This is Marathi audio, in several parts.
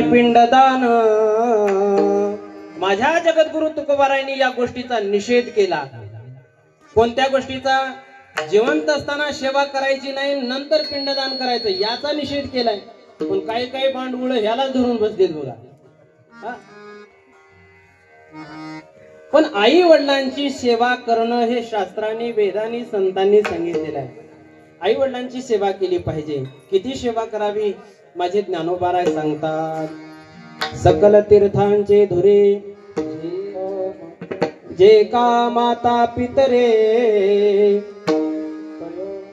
पिंडदान माझ्या जगद्गुरु तुकोबारायांनी या गोष्टीचा निषेध केला. कोणत्या गोष्टीचा? जिवंत असताना सेवा करायची नाही, नंतर पिंडदान करायचं याचा निषेध केलाय. पण काही काही भांडवळ ह्याला धरून बसलेत बघा. पण आई वडिलांची सेवा करणं हे शास्त्रांनी, वेदांनी, संतांनी सांगितलेलं आहे. आई वडिलांची सेवा केली पाहिजे. किती सेवा करावी? माझे ज्ञानोबाराय सांगतात, सकल तीर्थांचे धुरे जे का माता पितरे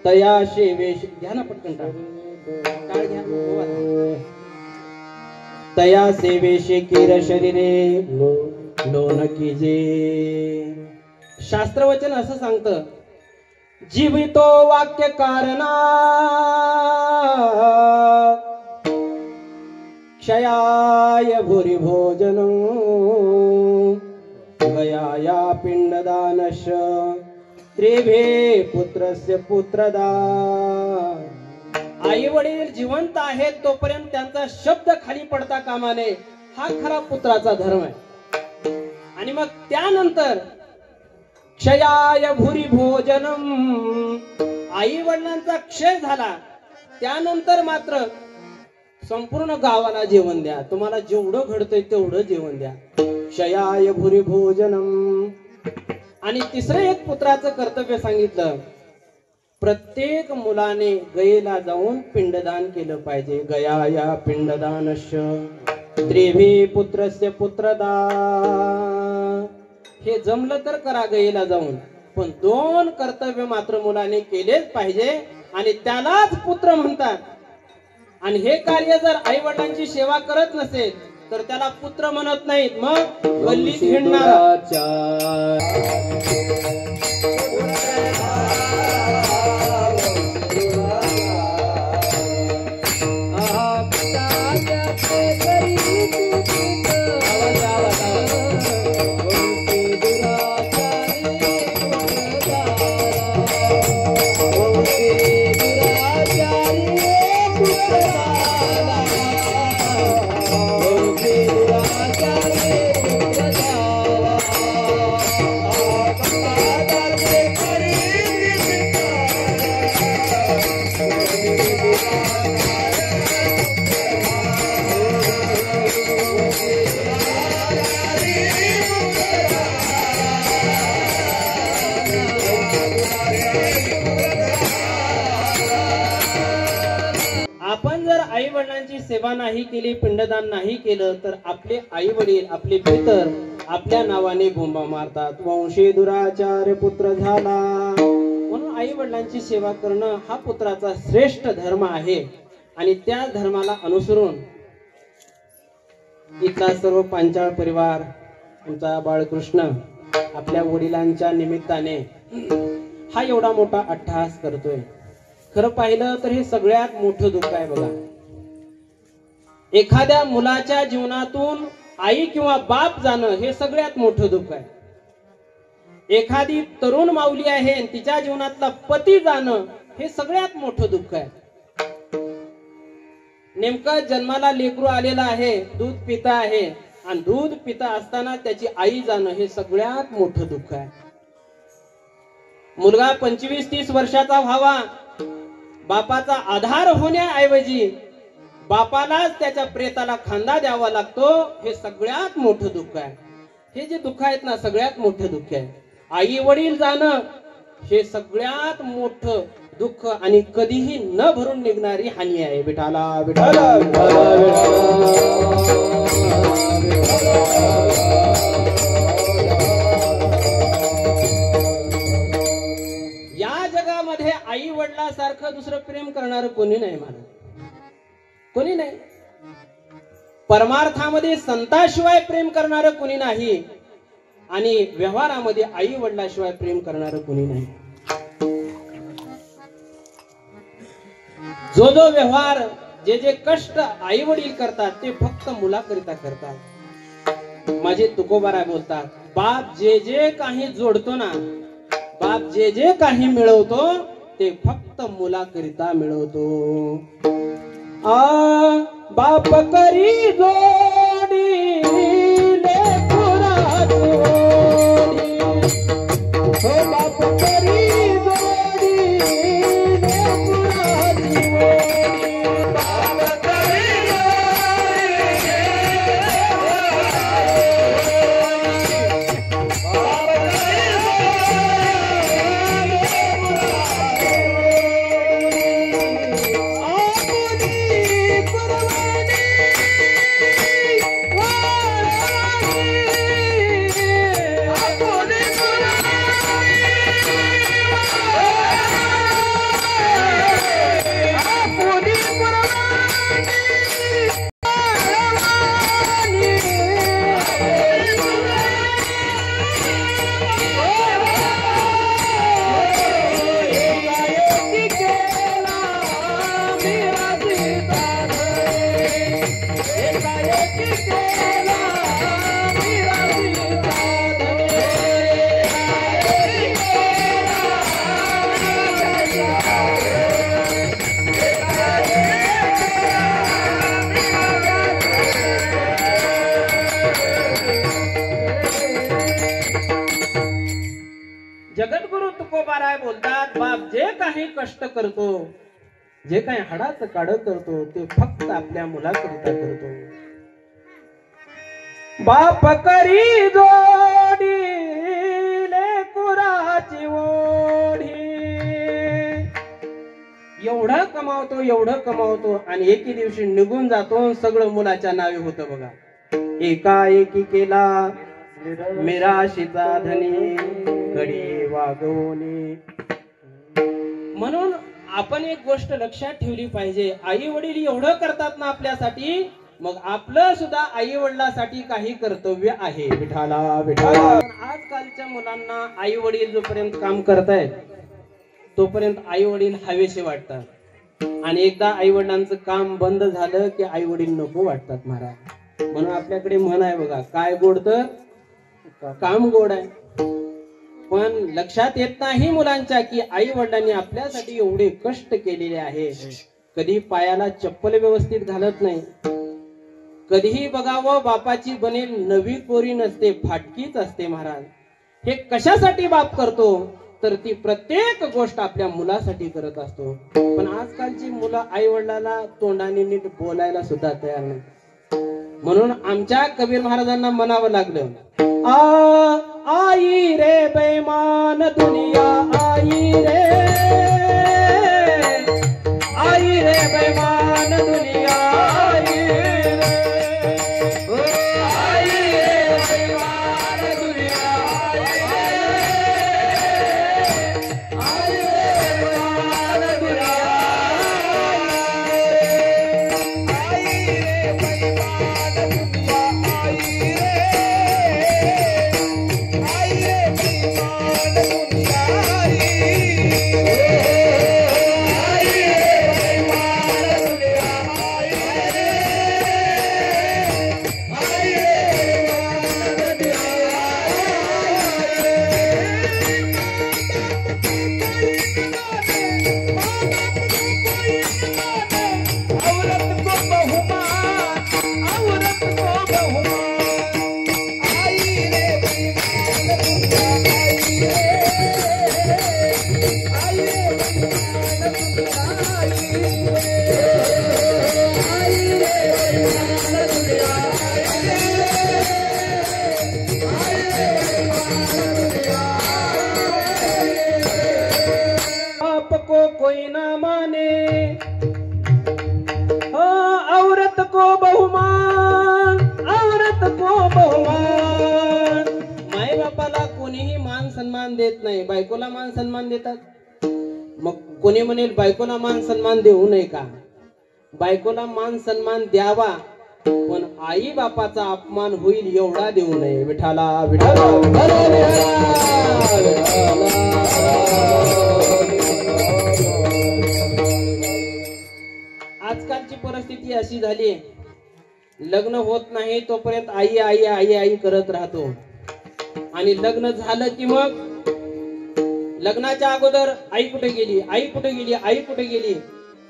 तया सेवेश. घ्या ना पटकन टाळ घ्या. तया सेवेशे किर शरीरे लोन कीजे. शास्त्रवचन असं सांगतं, जीवितो वाक्य कारणा क्षयाय भूरि भोजनं गयाया पिंडदानश त्रिभे पुत्रस्य पुत्रदान. आई वडील जिवंत आहेत तोपर्यंत त्यांचा शब्द खाली पडता कामा नये, हा खरा पुत्राचा धर्म आहे. आणि मग त्यानंतर क्षयाय भूरि भोजनम, आई वडिलांचा क्षय झाला त्यानंतर मात्र संपूर्ण गावाला जेवण द्या. तुम्हाला जेवढं घडतंय तेवढं जेवण द्या. क्षयाय भूरि भोजनम. आणि तिसरं एक पुत्राचं कर्तव्य सांगितलं, प्रत्येक मुलाने गयेला जाऊन पिंडदान केलं पाहिजे. गयाया पिंडदानस्य त्रिभे पुत्रस्य पुत्रदान. हे जमलं तर करा गयेला जाऊन, पण 2 कर्तव्य मात्र मुलाने केलेच पाहिजे आणि त्यालाच पुत्र म्हणतात. आणि हे कार्य जर आई वडिलांची सेवा करत नसेल तर त्याला पुत्र म्हणत नाहीत, मग गल्लीत हिंडणारा. सेवा नाही केली, पिंडदान नाही केलं तर आपले आई वडील, आपले पितर आपल्या नावाने बोंबा मारतात. वंशी दुराचार्य पुत्र झाला. म्हणून आई वडिलांची सेवा करणं हा पुत्राचा श्रेष्ठ धर्म आहे. आणि त्या धर्माला अनुसरून इथला सर्व पांचाळ परिवार, आमचा बाळकृष्ण आपल्या वडिलांच्या निमित्ताने हा एवढा मोठा अट्टहास करतोय. खरं पाहिलं तर हे सगळ्यात मोठं दुःख आहे बघा. एखाद्या मुलाच्या जीवनातून आई किंवा बाप जाणं हे सगळ्यात मोठं दुःख आहे. एखादी तरुण माऊली आहे तिच्या जीवनातला पती जाणं हे सगळ्यात मोठं दुःख आहे. नेमकं जन्माला लेकरू आलेला आहे, दूध पिता आहे आणि दूध पिता असताना त्याची आई जाणं हे सगळ्यात मोठं दुःख आहे. मुलगा 25-30 वर्षाचा व्हावा, बापाचा आधार होण्याऐवजी बापालाच त्याच्या प्रेताला खांदा द्यावा लागतो, हे सगळ्यात मोठं दुःख आहे. हे जे दुःख आहेत ना सगळ्यात मोठं दुःख आहे. आई वडील जाणं हे सगळ्यात मोठं दुःख आणि कधीही न भरून निघणारी हानी आहे. विठाला विठाला या जगामध्ये आई वडिलांसारखं दुसरं प्रेम करणारं कोणी नाही, मला कोणी नाही. परमार्थामध्ये संताशिवाय प्रेम करणारं कोणी नाही आणि व्यवहारामध्ये आई वडिलाशिवाय प्रेम करणारं कोणी नाही. जो जो व्यवहार, जे जे कष्ट आई वडील करतात ते फक्त मुलाकरिता करतात. माझे तुकोबाराय बोलतात, बाप जे जे काही जोडतो ना, बाप जे जे काही मिळवतो ते फक्त मुलाकरिता मिळवतो. बाप करी जोडी लेकराची ओढी, हो बाप करी जोडी लेकराची ओढी, बाप करी जगद्गुरु तुकोबाराय बोलतात, बाप जे काही कष्ट करतो, जे काही हाडाचं काढ करतो, ते फक्त आपल्या मुलाकरिता करतो. बाप करी जोडी लेकराची ओढी, एवढं कमावतो आणि एके दिवशी निघून जातो, सगळं मुलाच्या नावे होतं बघा. एकाएकी केला मिराशीचा धनी, घडी वागवणे. म्हणून आपण एक गोष्ट लक्षात ठेवली पाहिजे, आई वडील एवढं करतात ना आपल्यासाठी, मग आपलं सुद्धा आई वडिलांसाठी काही कर्तव्य आहे. विठाला विठाला. आजकालच्या मुलांना आई वडील जोपर्यंत काम करतायत तोपर्यंत आई वडील हवेसे वाटतात, आणि एकदा आई वडिलांचं काम बंद झालं की आई वडील नको वाटतात महाराज. म्हणून आपल्याकडे म्हण आहे बघा, काय गोड तर काम गोड आहे. पण लक्षात येत नाही मुलांच्या की आई वडिलांनी आपल्यासाठी एवढे कष्ट केलेले आहे. कधी पायाला चप्पल व्यवस्थित घालत नाही, कधीही बघावं बापाची बनेल नवी कोरी नसते, फाटकीच असते महाराज. हे कशासाठी बाप करतो, तर ती प्रत्येक गोष्ट आपल्या मुलासाठी करत असतो. पण आजकालची मुलं आई वडिलाला तोंडाने नीट बोलायला सुद्धा तयार नाही. म्हणून आमच्या कबीर महाराजांना म्हणावं लागलं, आई रे बेईमान दुनिया, आई रे बेईमान दुनिया, आई रे बेईमान दुनिया, आई रे बेईमान दुनिया, कोई ना माने, औरत को बहुमान, औरत को बहुमान. माय बापाला कोणीही मान सन्मान देत नाही, बायकोला मान सन्मान देतात. मग कोणी म्हणेल बायकोला मान सन्मान देऊ नये का? बायकोला मान सन्मान द्यावा, पण आई बापाचा अपमान होईल एवढा देऊ नये. विठाला विठाला आजकालची परिस्थिती अशी झाली, लग्न होत नाही तोपर्यंत आई आई आई आई करत राहतो, आणि लग्न झालं की मग लग्नाच्या अगोदर आई कुठे गेली, आई कुठे गेली, आई कुठे गेली,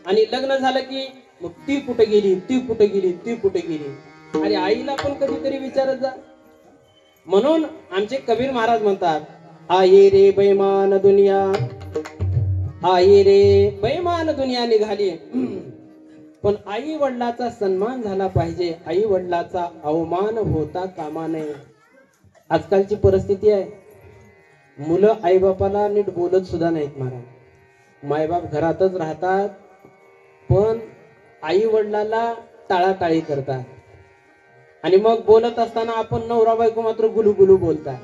आणि लग्न झालं की मग ती कुठे गेली, ती कुठे गेली, ती कुठे गेली. अरे आईला पण कधीतरी विचारत जा. म्हणून आमचे कबीर महाराज म्हणतात, आई रे बैमान दुनिया, आई रे बैमान दुनिया निघाली. पण आई वडिलाचा सन्मान झाला पाहिजे, आई वडिलाचा अवमान होता कामा नये. आजकालची परिस्थिती आहे, मुलं आई बापाला नीट बोलत सुद्धा नाहीत महाराज. मायबाप घरातच राहतात, पण आई वडिलाला टाळाटाळी करतात. आणि मग बोलत असताना आपण नवरा बायको मात्र गुलू बोलतात.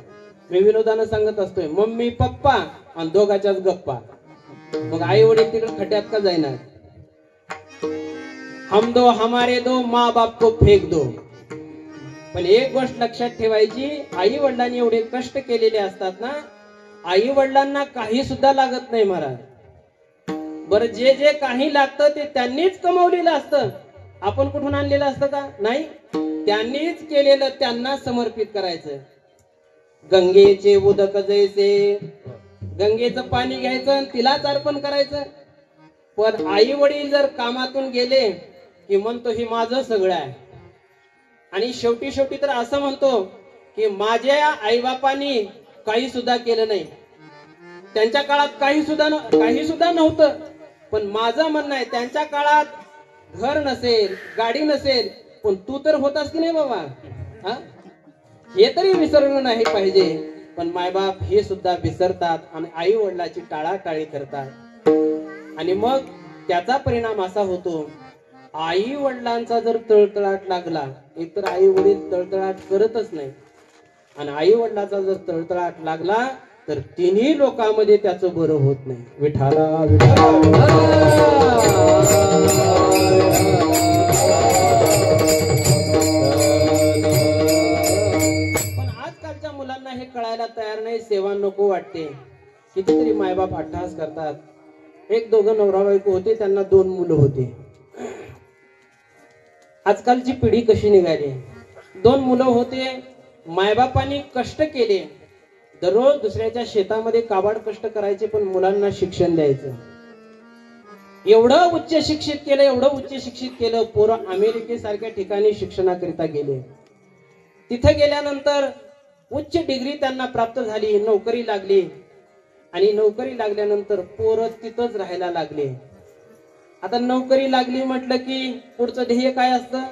मी विनोदानं सांगत असतोय, मम्मी पप्पा आणि दोघाच्याच गप्पा. मग आई वडील तिकडे खड्ड्यात का जाईनार. हम दो हमारे दो, माँ बाप को फेक दो. पण एक गोष्ट लक्षात ठेवायची, आई वडिलांनी एवढे कष्ट केलेले असतात ना, आई वडिलांना काही सुद्धा लागत नाही महाराज. बरं, जे जे काही लागतं ते त्यांनीच कमवलेलं असतं. आपण कुठून आणलेलं असतं का? नाही, त्यांनीच केलेलं त्यांना समर्पित करायचं. गंगेचे उदक जैसे, गंगेचं पाणी घ्यायचं आणि तिलाच अर्पण करायचं. पण आई वडील जर कामातून गेले की म्हणतो ही माझं सगळं आहे. आणि शेवटी तर असं म्हणतो की माझ्या आई बापांनी काही सुद्धा केलं नाही, त्यांच्या काळात काही सुद्धा नव्हतं. पण माझं म्हणणं आहे, त्यांच्या काळात घर नसेल, गाडी नसेल, पण तू तर होतास की नाही बाबा. हे तरी विसरणं नाही पाहिजे. पण मायबाप हे सुद्धा विसरतात आणि आई वडिलाची टाळाटाळी करतात. आणि मग त्याचा परिणाम असा होतो, आई वडिलांचा जर तळतळाट लागला, एकतर आई वडील तळतळाट करतच नाही, आणि आई वडिलाचा जर तळतळाट लागला तर तिन्ही लोकांमध्ये त्याचं बरं होत नाही. विठाला पण आजकालच्या मुलांना हे कळायला तयार नाही. सेवा नको वाटते. कितीतरी मायबाप अट्टहास करतात. एक दोघं नवरा बायको होते, त्यांना 2 मुलं होते. आजकालची पिढी कशी निघाली. 2 मुलं होते, मायबापांनी कष्ट केले, दररोज दुसऱ्याच्या शेतामध्ये काबाड कष्ट करायचे, पण मुलांना शिक्षण द्यायचं. एवढं उच्च शिक्षित केलं, पोरं अमेरिकेसारख्या ठिकाणी शिक्षणाकरिता गेले. तिथे गेल्यानंतर उच्च डिग्री त्यांना प्राप्त झाली, नोकरी लागली. आणि नोकरी लागल्यानंतर पोरं तिथंच राहायला लागले. आता नोकरी लागली म्हटलं की पुढचं ध्येय काय असतं?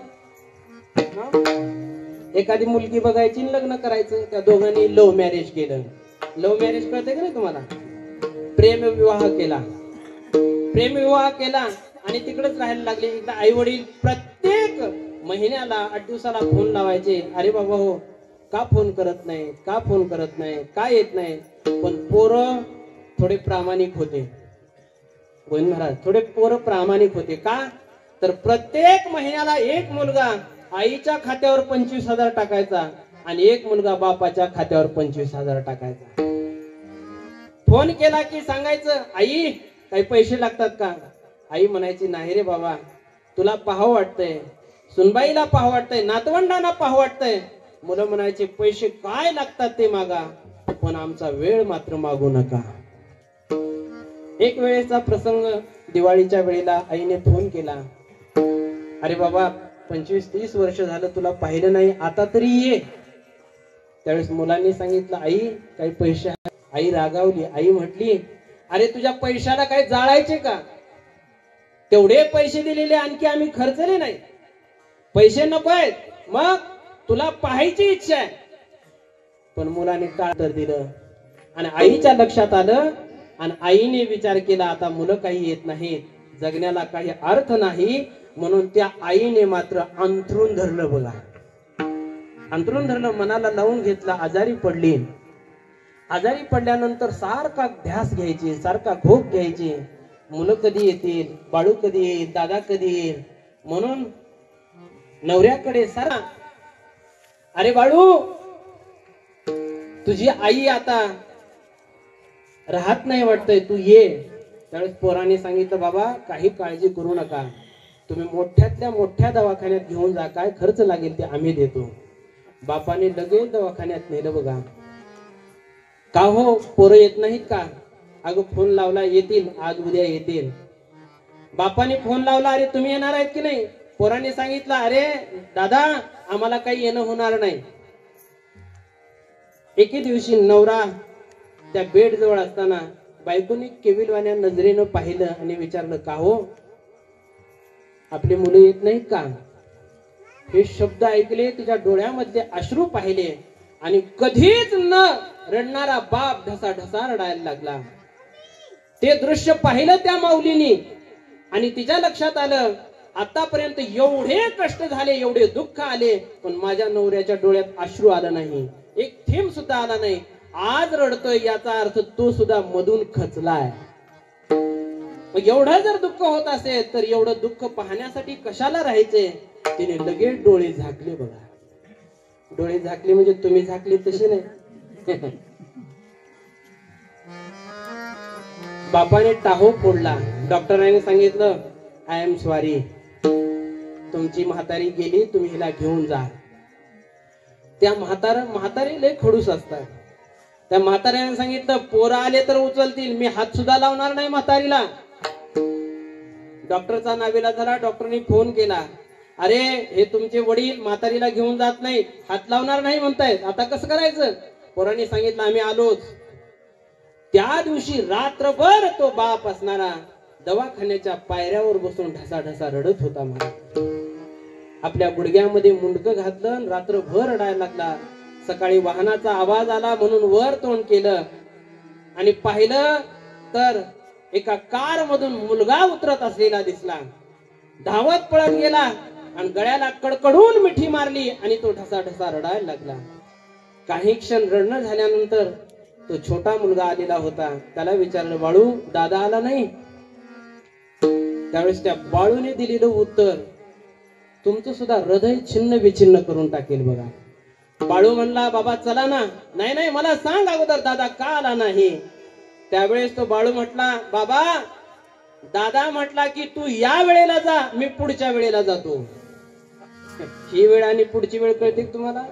एखादी मुलगी बघायची, लग्न करायचं. त्या दोघांनी लव्ह मॅरेज केलं. लव्ह मॅरेज कळतंय का नाही तुम्हाला? प्रेमविवाह केला आणि तिकडेच राहायला लागले. एकदा आई वडील प्रत्येक महिन्याला 8 दिवसाला फोन लावायचे, अरे बाबा हो, का फोन करत नाही, का येत नाही. पण पोरं थोडे प्रामाणिक होते. गोविंद महाराज, थोडे पोरं प्रामाणिक होते. का तर प्रत्येक महिन्याला एक मुलगा आईच्या खात्यावर 25,000 टाकायचा आणि एक मुलगा बापाच्या खात्यावर 25,000 टाकायचा. फोन केला की सांगायचं, आई काही पैसे लागतात का? आई म्हणायची, नाही रे बाबा, तुला पाहावं वाटतंय, सुनबाईला पाहावं वाटतंय, नातवंडांना पाहावं वाटतंय. मुलं म्हणायचे, पैसे काय लागतात ते मागा, पण आमचा वेळ मात्र मागू नका. एक वेळेचा प्रसंग, दिवाळीच्या वेळेला आईने फोन केला, अरे बाबा 25-30 वर्ष झालं तुला पाहिलं नाही, आता तरी ये. त्यावेळेस मुलांनी सांगितलं, आई काही पैसे. आई रागावली. आई म्हटली, अरे तुझ्या पैशाला काय जाळायचे का? तेवढे पैसे दिलेले आणखी आम्ही खर्चले नाही. पैसे नको आहेत, मग तुला पाहायची इच्छा आहे. पण मुलाने टाळतर दिलं आणि आईच्या लक्षात आलं आणि आईने विचार केला, आता मुलं काही येत नाहीत, जगण्याला काही अर्थ नाही. म्हणून त्या आईने मात्र अंथरून धरलं. बघा, अंथरून धरलं, मनाला लावून घेतला. आजारी पडली. आजारी पडल्यानंतर सारखा ध्यास घ्यायची, सारखा घोप घ्यायची, मुलं कधी येतील, बाळू कधी येईल, दादा कधी येईल. म्हणून नवऱ्याकडे सारा, अरे बाळू तुझी आई आता राहत नाही वाटतंय, तू ये. त्यावेळेस पोराने सांगितलं, बाबा काही काळजी करू नका, तुम्ही मोठ्यातल्या मोठ्या दवाखान्यात घेऊन जा, काय खर्च लागेल ते आम्ही देतो. बापाने लगेच दवाखान्यात नेलं. बघा, का हो पोरं येत नाहीत का? अगं फोन लावला, येतील, आज उद्या येतील. बापाने फोन लावला, अरे तुम्ही येणार आहेत की नाही? पोराने सांगितलं, अरे दादा आम्हाला काही येणं होणार नाही. एके दिवशी नवरा त्या बेड जवळ असताना बायकोने केविलवाण्या नजरेनं पाहिलं आणि विचारलं, का हो आपली मुलं येत नाहीत का? हे शब्द ऐकले, तिच्या डोळ्यामध्ये अश्रू पाहिले आणि कधीच न रडणारा बाप ढसा ढसा रडायला लागला. ते दृश्य पाहिलं त्या माऊलीनी आणि तिच्या लक्षात आलं, आतापर्यंत एवढे कष्ट झाले, एवढे दुःख आले, पण माझ्या नवऱ्याच्या डोळ्यात अश्रू आलं नाही, एक थेंब सुद्धा आला नाही. आज रडतोय याचा अर्थ तो सुद्धा मधून खचलाय. एवढं जर दुःख होत असेल तर एवढं दुःख पाहण्यासाठी कशाला राहायचे? तिने लगेच डोळे झाकले. बघा, डोळे झाकले म्हणजे तुम्ही झाकले तसे नाही. बापाने टाहो फोडला. डॉक्टरांनी सांगितलं, आय एम सॉरी, तुमची म्हातारी गेली, तुम्ही हिला घेऊन जा. त्या म्हातारी लय खडूस असतात. त्या म्हाताऱ्याने सांगितलं, पोरं आले तर उचलतील, मी हात सुद्धा लावणार नाही म्हातारीला. डॉक्टरचा नावेला झाला. डॉक्टरनी फोन केला, अरे हे तुमचे वडील म्हातारीला घेऊन जात नाही, हात लावणार नाही म्हणतायत, आता कसं करायचं? पोरांनी सांगितलं, आम्ही आलोच. त्या दिवशी रात्रभर तो बाप असणारा दवाखान्याच्या पायऱ्यावर बसून ढसा ढसा रडत होता. आपल्या गुडघ्यामध्ये मुंडकं घातलं, रात्रभर रडायला लागला. सकाळी वाहनाचा आवाज आला म्हणून वर तोंड केलं आणि पाहिलं तर एका कार मधून मुलगा उतरत असलेला दिसला. धावत पळत गेला आणि गळ्याला कडकडून मिठी मारली आणि तो ढसा ढसा रडायला लागला. काही क्षण रडणं झाल्यानंतर तो छोटा मुलगा आलेला होता. त्याला विचारलं, बाळू दादा आला नाही? त्यावेळेस त्या बाळूने दिलेलं उत्तर तुमचं सुद्धा हृदय छिन्न विछिन्न करून टाकेल. बघा, बाळू म्हणला, बाबा चला ना. नाही नाही, मला सांग अगोदर दादा का आला नाही. त्यावेळेस तो बाळू म्हटला, बाबा दादा म्हटला की तू या वेळेला जा, मी पुढच्या वेळेला जातो. ही वेळ आणि पुढची वेळ कळते तुम्हाला?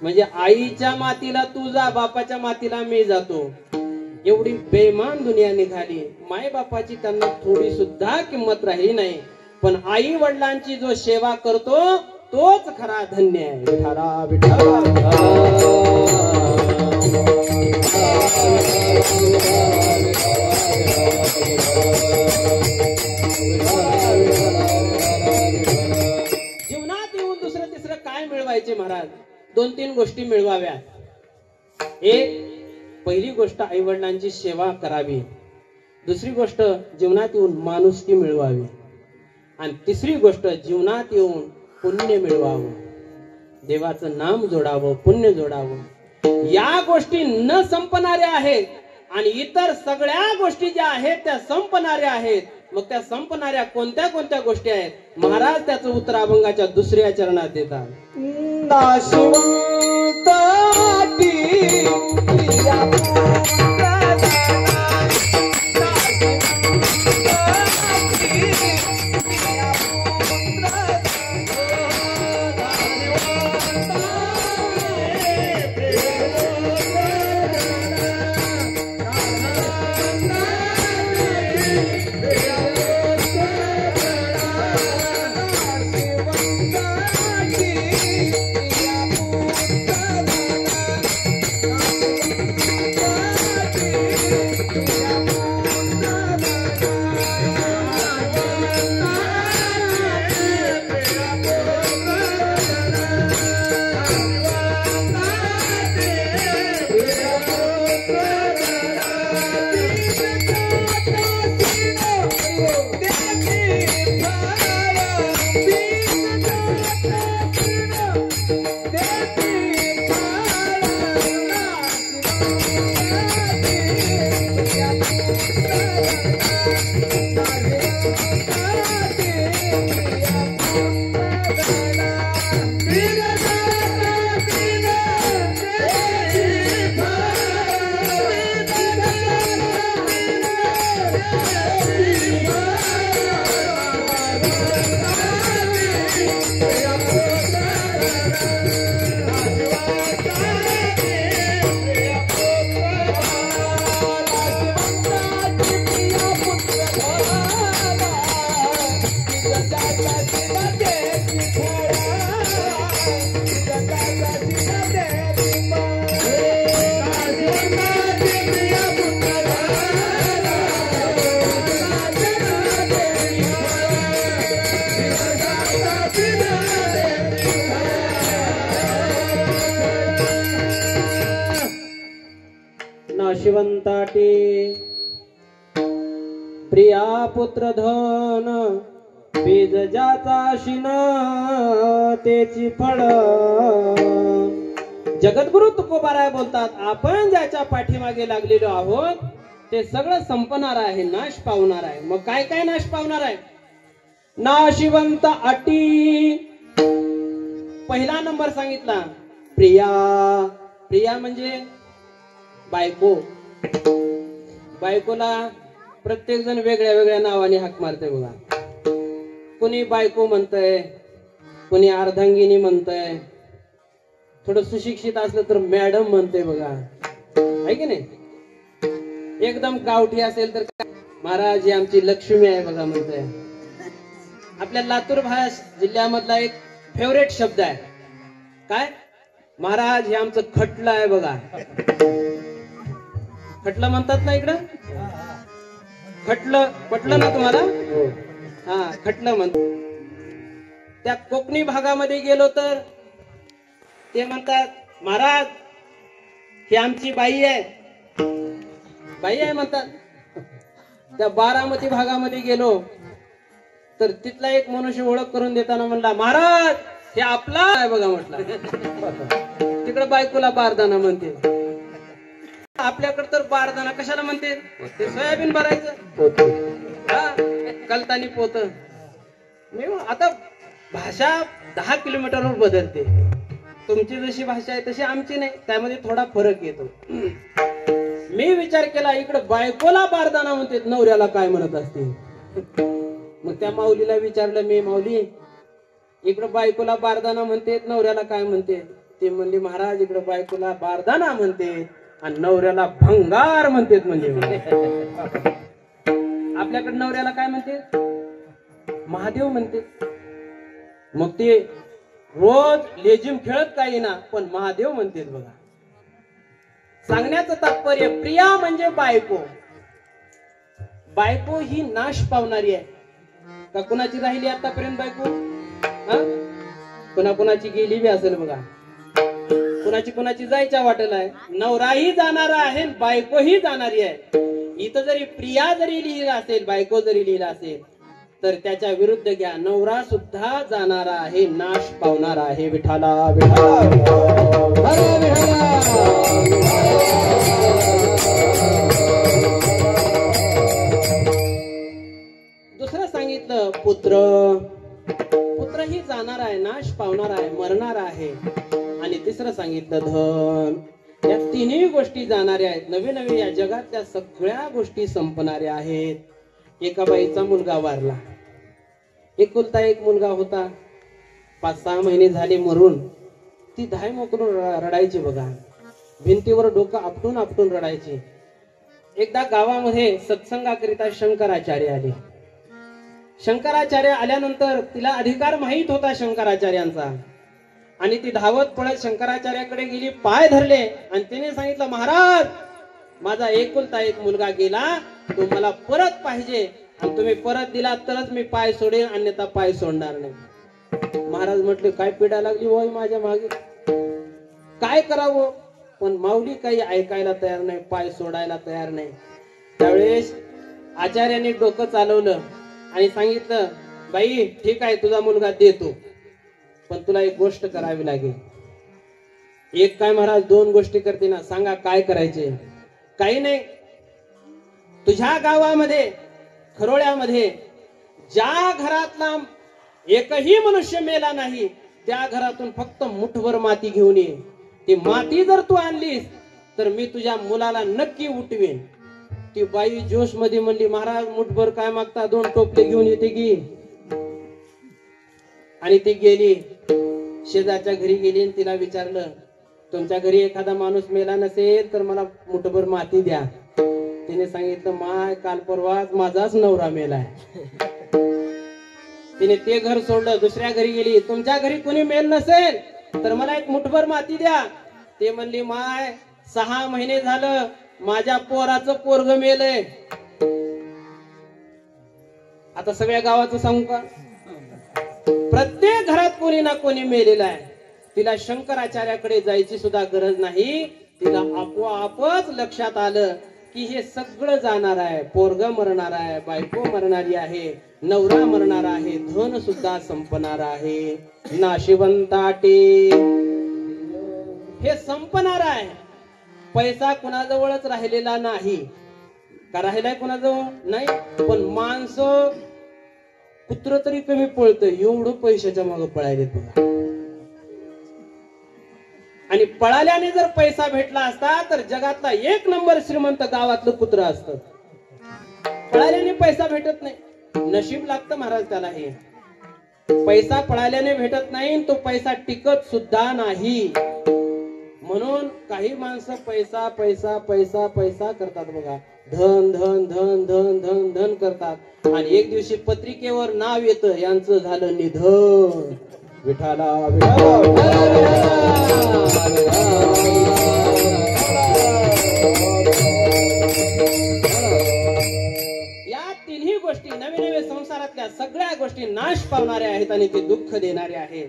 म्हणजे आईच्या मातीला तू जा, बापाच्या मातीला मी जातो. एवढी बेमान दुनिया निघाली. माय बापाची त्यांना थोडी सुद्धा किंमत राहिली नाही. पण आई वडिलांची जो सेवा करतो तोच खरा धन्य आहे. विठाला विठाला जीवनात येऊन दुसरं तिसरं काय मिळवायचे महाराज? 2-3 गोष्टी मिळवाव्या. एक, पहिली गोष्ट आई वडिलांची सेवा करावी. दुसरी गोष्ट जीवनात येऊन माणुसकी मिळवावी. आणि तिसरी गोष्ट जीवनात येऊन पुण्य मिळवावं, देवाचं नाम जोडावं, पुण्य जोडावं. या गोष्टी न संपणाऱ्या आहेत आणि इतर सगळ्या गोष्टी ज्या आहेत त्या संपणाऱ्या आहेत. मग त्या संपणाऱ्या कोणत्या कोणत्या गोष्टी आहेत? महाराज त्याचं उत्तर अभंगाच्या 2ऱ्या चरणात देतात. नाशिवंताटे प्रिया पुत्र धन बीज ज्याचा शिन तेची फळ. जगद्गुरु तुकोबाराय बोलतात, आपण ज्याच्या पाठीमागे लागलेलो आहोत ते सगळं संपणार आहे, नाश पावणार आहे. मग काय काय नाश पावणार आहे? नाशिवंत अटी. पहिला नंबर सांगितला प्रिया. प्रिया म्हणजे बायको. बायकोला प्रत्येक जण वेगळ्या वेगळ्या नावाने हाक मारते बघा. कोणी बायको म्हणतंय, कोणी अर्धांगिनी म्हणतंय, थोडं सुशिक्षित असलं तर मॅडम म्हणते बघा, आहे की नाही? एकदम गावठी असेल तर महाराज ही आमची लक्ष्मी आहे बघा म्हणतंय. आपल्या लातूर जिल्ह्यामधला एक फेवरेट शब्द आहे काय? महाराज हे आमचं खटलं आहे बघा. खटलं म्हणतात ना इकडं? खटलं पटलं ना तुम्हाला? हा, खटलं म्हणतात. त्या कोकणी भागामध्ये गेलो तर ते म्हणतात, महाराज ही आमची बाई आहे. बाई आहे म्हणतात. त्या बारामती भागामध्ये गेलो तर तिथला एक मनुष्य ओळख करून देताना म्हणला, महाराज हे आपला आहे बघा म्हटलं. तिकडे बायकोला बारदाना म्हणते. आपल्याकडे तर बारदाना कशाला म्हणते? ते सोयाबीन भरायचं, कलतानी पोत. आता भाषा 10 किलोमीटरवर बदलते. तुमची जशी भाषा आहे तशी आमची नाही, त्यामध्ये थोडा फरक येतो. मी विचार केला, इकडे बायकोला बारदाना म्हणते, नवऱ्याला काय म्हणत असते? मग त्या माऊलीला विचारलं मी, माऊली इकडे बायकोला बारदाना म्हणते, नवऱ्याला काय म्हणते? ते म्हणली, महाराज इकडे बायकोला बारदाना म्हणते आणि नवऱ्याला भंगार म्हणते. म्हणजे आपल्याकडे नवऱ्याला काय म्हणते? महादेव म्हणते. मग ते रोज लेझिम खेळत काही ना, पण महादेव म्हणते बघा. सांगण्याचं तात्पर्य, प्रिया म्हणजे बायको. बायको ही नाश पावणारी आहे का? कुणाची राहिली आतापर्यंत बायको? कुणाची गेली बी असेल बघा. कुणाची जायच्या वाटेला आहे. नवराही जाणारा आहे, बायकोही जाणारी आहे. इथं जरी प्रिया जरी लिहिला असेल, बायको जरी लिहिला असेल, तर त्याच्या विरुद्ध घ्या, नवरा सुद्धा जाणारा आहे, नाश पावणारा आहे. विठाला दुसरं सांगितलं पुत्र. पुत्र ही जाणार आहे, नाश पावणार आहे, मरणार आहे. आणि तिसरं सांगितलं धन. या तिन्ही गोष्टी जाणाऱ्या आहेत. नवे नवे या जगातल्या सगळ्या गोष्टी संपणाऱ्या आहेत. एका बाईचा मुलगा वारला. एकुलता एक मुलगा होता. 5-6 महिने झाले मरून. ती धाय मोकरून रडायची बघा. भिंतीवर डोकं आपटून आपटून रडायची. एकदा गावामध्ये सत्संगाकरिता शंकराचार्य आले. शंकराचार्य आल्यानंतर तिला अधिकार माहित होता शंकराचार्यांचा, आणि ती धावत पळत शंकराचार्याकडे गेली, पाय धरले आणि तिने सांगितलं, महाराज माझा एकुलता एक मुलगा गेला, तो मला परत पाहिजे, आणि तुम्ही परत दिला तरच मी पाय सोडेन, अन्यथा पाय सोडणार नाही. महाराज म्हटले, काय पिढा लागली होय माझ्या मागे, काय करावं? पण माऊली काही ऐकायला तयार नाही, पाय सोडायला तयार नाही. त्यावेळेस आचार्यांनी डोकं चालवलं आणि सांगितलं, बाई ठीक आहे तुझा मुलगा देतो, पण तुला एक गोष्ट करावी लागेल. एक काय महाराज? 2 गोष्टी करते ना, सांगा काय करायचे? काही नाही, तुझ्या गावामध्ये खरोळ्यामध्ये ज्या घरातला एकही मनुष्य मेला नाही, त्या घरातून फक्त मुठभर माती घेऊन ये. ती माती जर तू आणलीस तर मी तुझ्या मुलाला नक्की उठवेन. ती बाई जोश मध्ये म्हणली, महाराज मुठभर काय मागता, 2 टोपले घेऊन येते की. आणि ती गेली, शेजारच्या घरी गेली आणि तिला विचारलं, तुमच्या घरी एखादा माणूस मेला नसेल तर मला मुठभर माती द्या. तिने सांगितलं, माय काल परवाच माझाच नवरा मेलाय. तिने ते घर सोडलं, दुसऱ्या घरी गेली, तुमच्या घरी कोणी मेल नसेल तर मला एक मुठभर माती द्या. ते म्हणली, माय 6 महिने झालं माझ्या पोराचं पोरग मेलय. आता सगळ्या गावाचं सांगू का? प्रत्येक घरात कोणी ना कोणी मेलेला आहे. तिला शंकराचार्याकडे जायची सुद्धा गरज नाही. तिला आपोआपच लक्षात आलं की हे सगळं जाणार आहे. पोरग मरणार आहे, बायको मरणारी आहे, नवरा मरणार आहे, धन सुद्धा संपणार आहे. नाशिवंताटे हे संपणार आहे. पैसा कुणाजवळच राहिलेला नाही का? राहिलाय कुणाजवळ? नाही. पण माणसं कुत्र तरी कमी पळतं एवढं पैशाच्या मागे पळायलेत बघा. आणि पळाल्याने जर पैसा भेटला असता तर जगातला 1 नंबर श्रीमंत गावातलं कुत्र असतं. पळाल्याने पैसा भेटत नाही, नशीब लागतं महाराज त्याला. हे पैसा पळाल्याने भेटत नाही, तो पैसा टिकत सुद्धा नाही. म्हणून काही माणसं पैसा पैसा पैसा पैसा करतात बघा. धन धन धन धन धन धन करतात आणि एक दिवशी पत्रिकेवर नाव येतं यांचं झालं निधन. विठाला विठाला या तिन्ही गोष्टी नवे नवे संसारातल्या सगळ्या गोष्टी नाश पावणाऱ्या आहेत आणि ते दुःख देणारे आहेत.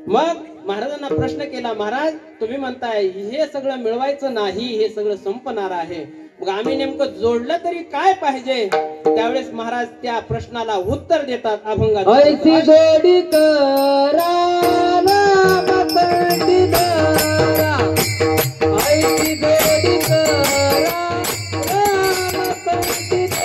मग महाराजांना प्रश्न केला, महाराज तुम्ही म्हणताय हे सगळं मिळवायचं नाही, हे सगळं संपणार आहे, मग आम्ही नेमकं जोडलं तरी काय पाहिजे? त्यावेळेस महाराज त्या प्रश्नाला उत्तर देतात अभंगात. ऐसी जोडी करा नाम पंडितारा, ऐसी जोडी करा नाम पंडितारा,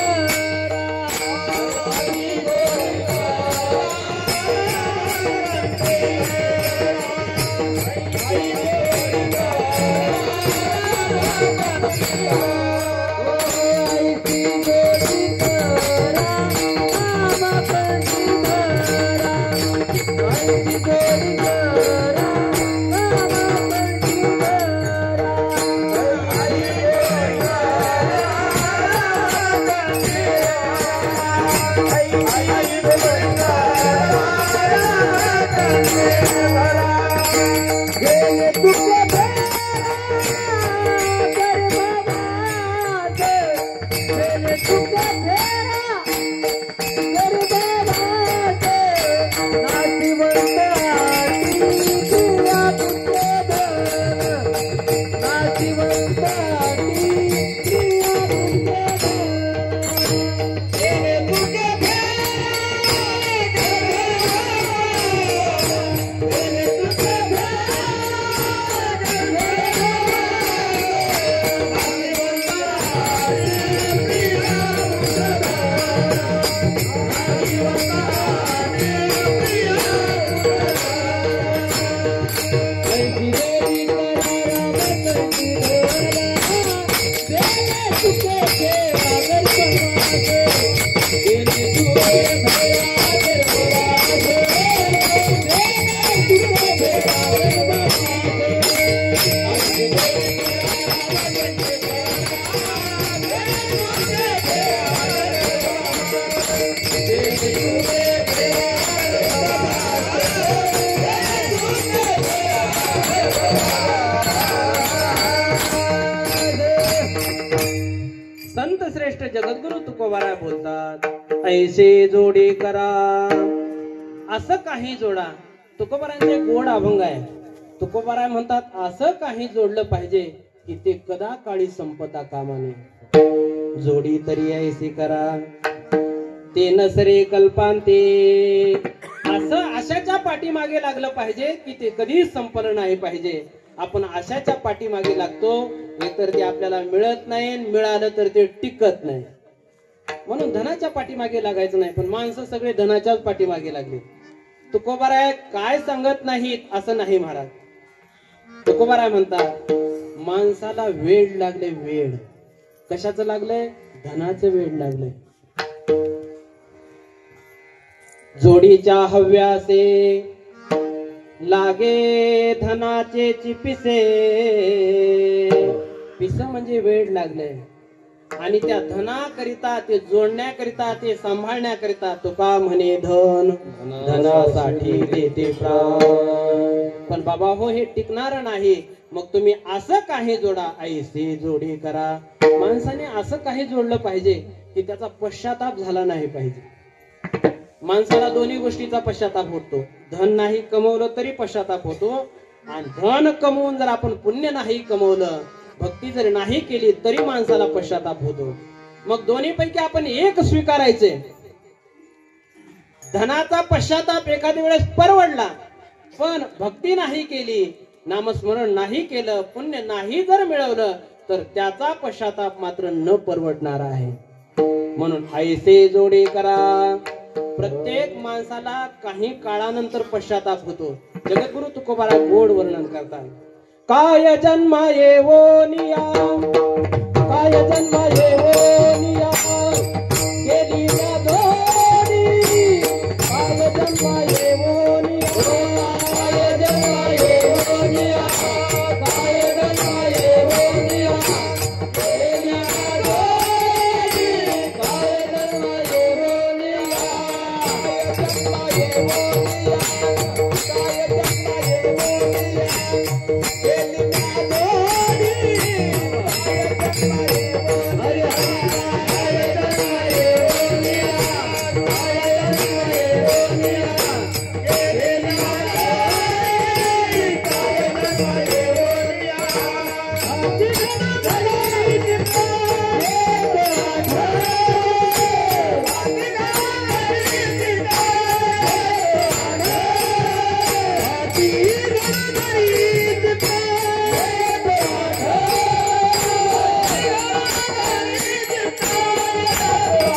संत श्रेष्ठ जगद्गुरु तुकोबाराय बोलतात, ऐसे जोडी करा, असं काही जोडा. तुकोबारांचे गोड अभंग आहे. तुकोबाराय म्हणतात असं काही जोडलं पाहिजे की ते कदा काळी संपता कामा नये. जोडी तरी ऐसी करा ते नसरे कल्पांते. असं आशाच्या पाठीमागे लागलं पाहिजे की ते कधीच संपलं नाही पाहिजे. आपण आशाच्या पाठीमागे लागतो, एकतर ते आपल्याला मिळत नाही, मिळालं तर ते टिकत नाही. म्हणून धनाच्या पाठीमागे लागायचं नाही. पण माणसं सगळे धनाच्याच पाठीमागे लागले. तुकोबाराय काय सांगत नाहीत असं नाही महाराज. तुकोबाराय म्हणतात माणसाला वेड लागले. वेड कशाचं लागलंय? धनाचं वेड लागलंय. जोडीच्या हव्यासे लागे धनाचे चिपिसे. पिस म्हणजे वेड लागले. आणि त्या धनाकरिता, ते जोडण्याकरिता, ते सांभाळण्याकरिता तुका म्हणे धन धनासाठी देते प्राण. पण बाबा हो हे टिकणार नाही. मग तुम्ही असं काही जोडा, ऐसे जोडी करा. माणसाने असं काही जोडलं पाहिजे की त्याचा पश्चाताप झाला नाही पाहिजे. माणसाला दोन्ही गोष्टीचा पश्चाताप होतो. धन नाही कमवलं तरी पश्चाताप होतो, आणि धन कमवून जर आपण पुण्य नाही कमवलं भक्ती जर नाही केली तरी माणसाला पश्चाताप होतो. मग दोन्ही पैकी आपण एक स्वीकारायचे. धनाचा पश्चाताप एखाद्या वेळेस परवडला, पण भक्ती नाही केली, नामस्मरण नाही केलं, पुण्य नाही जर मिळवलं तर त्याचा पश्चाताप मात्र न परवडणार आहे. म्हणून ऐसे जोडे करा. प्रत्येक माणसाला काही काळानंतर पश्चाताप होतो. जगद्गुरु तुकोबारा गोड वर्णन करतात. काय जन्म येवो निया, काय जन्म येवो